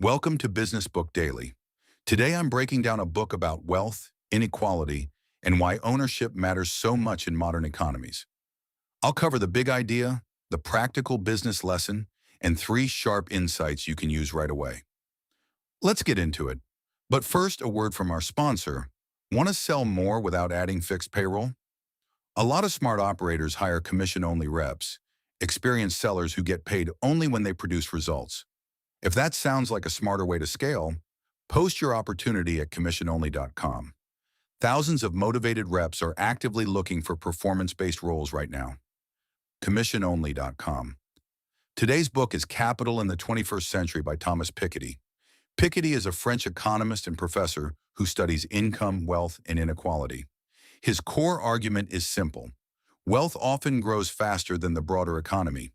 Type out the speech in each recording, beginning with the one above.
Welcome to Business Book Daily. Today I'm breaking down a book about wealth, inequality, and why ownership matters so much in modern economies. I'll cover the big idea, the practical business lesson, and three sharp insights you can use right away. Let's get into it. But first, a word from our sponsor. Want to sell more without adding fixed payroll? A lot of smart operators hire commission-only reps, experienced sellers who get paid only when they produce results. If that sounds like a smarter way to scale, post your opportunity at commissiononly.com. Thousands of motivated reps are actively looking for performance-based roles right now. Commissiononly.com. Today's book is Capital in the 21st Century by Thomas Piketty. Piketty is a French economist and professor who studies income, wealth, and inequality. His core argument is simple. Wealth often grows faster than the broader economy.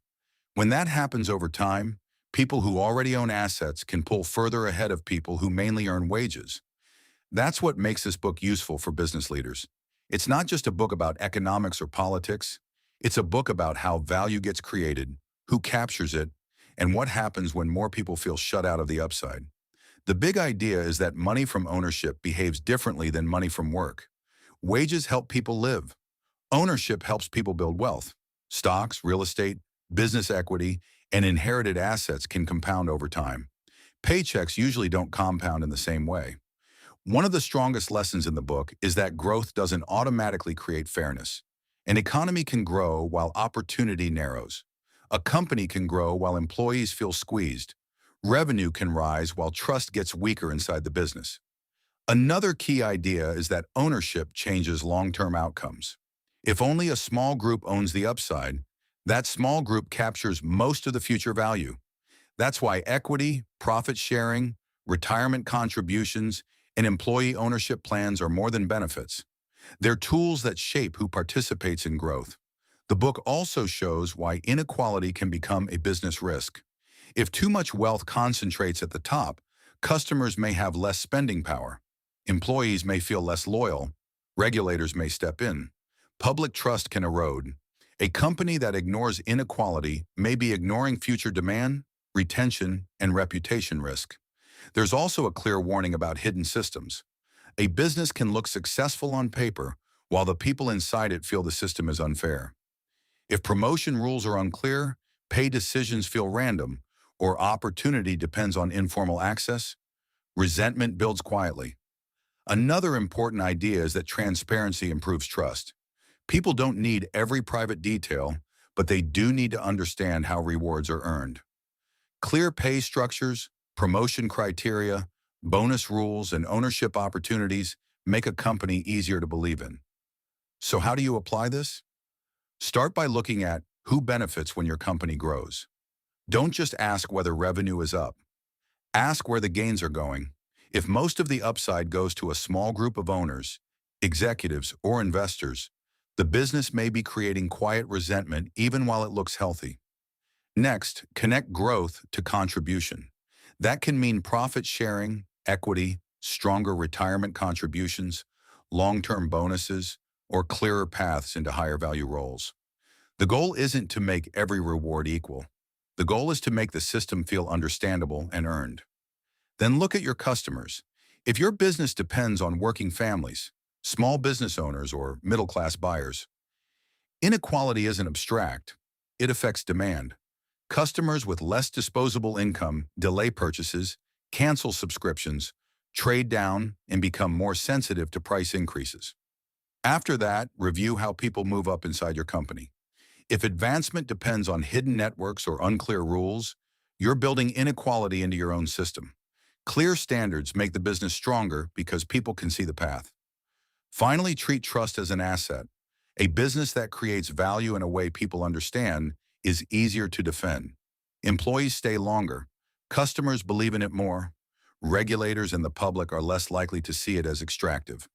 When that happens over time, people who already own assets can pull further ahead of people who mainly earn wages. That's what makes this book useful for business leaders. It's not just a book about economics or politics. It's a book about how value gets created, who captures it, and what happens when more people feel shut out of the upside. The big idea is that money from ownership behaves differently than money from work. Wages help people live. Ownership helps people build wealth. Stocks, real estate, business equity, and inherited assets can compound over time. Paychecks usually don't compound in the same way. One of the strongest lessons in the book is that growth doesn't automatically create fairness. An economy can grow while opportunity narrows. A company can grow while employees feel squeezed. Revenue can rise while trust gets weaker inside the business. Another key idea is that ownership changes long-term outcomes. If only a small group owns the upside, that small group captures most of the future value. That's why equity, profit sharing, retirement contributions, and employee ownership plans are more than benefits. They're tools that shape who participates in growth. The book also shows why inequality can become a business risk. If too much wealth concentrates at the top, customers may have less spending power. Employees may feel less loyal. Regulators may step in. Public trust can erode. A company that ignores inequality may be ignoring future demand, retention, and reputation risk. There's also a clear warning about hidden systems. A business can look successful on paper, while the people inside it feel the system is unfair. If promotion rules are unclear, pay decisions feel random, or opportunity depends on informal access, resentment builds quietly. Another important idea is that transparency improves trust. People don't need every private detail, but they do need to understand how rewards are earned. Clear pay structures, promotion criteria, bonus rules, and ownership opportunities make a company easier to believe in. So how do you apply this? Start by looking at who benefits when your company grows. Don't just ask whether revenue is up. Ask where the gains are going. If most of the upside goes to a small group of owners, executives, or investors, the business may be creating quiet resentment even while it looks healthy. Next, connect growth to contribution. That can mean profit sharing, equity, stronger retirement contributions, long-term bonuses, or clearer paths into higher value roles. The goal isn't to make every reward equal. The goal is to make the system feel understandable and earned. Then look at your customers. If your business depends on working families, small business owners, or middle-class buyers, inequality isn't abstract. It affects demand. Customers with less disposable income delay purchases, cancel subscriptions, trade down, and become more sensitive to price increases. After that, review how people move up inside your company. If advancement depends on hidden networks or unclear rules, you're building inequality into your own system. Clear standards make the business stronger because people can see the path. Finally, treat trust as an asset. A business that creates value in a way people understand is easier to defend. Employees stay longer. Customers believe in it more. Regulators and the public are less likely to see it as extractive.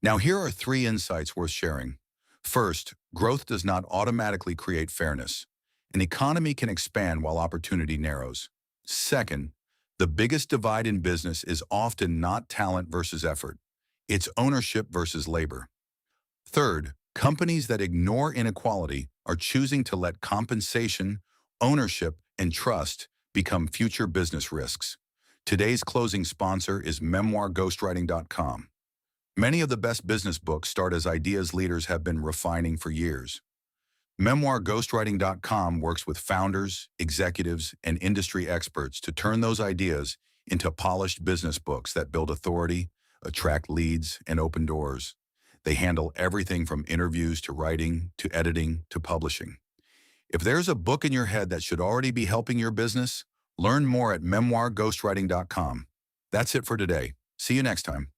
Now, here are three insights worth sharing. First, growth does not automatically create fairness. An economy can expand while opportunity narrows. Second, the biggest divide in business is often not talent versus effort. It's ownership versus labor. Third, companies that ignore inequality are choosing to let compensation, ownership, and trust become future business risks. Today's closing sponsor is memoirghostwriting.com. Many of the best business books start as ideas leaders have been refining for years. Memoirghostwriting.com works with founders, executives, and industry experts to turn those ideas into polished business books that build authority, attract leads, and open doors. They handle everything from interviews to writing to editing to publishing. If there's a book in your head that should already be helping your business, learn more at memoirghostwriting.com. That's it for today. See you next time.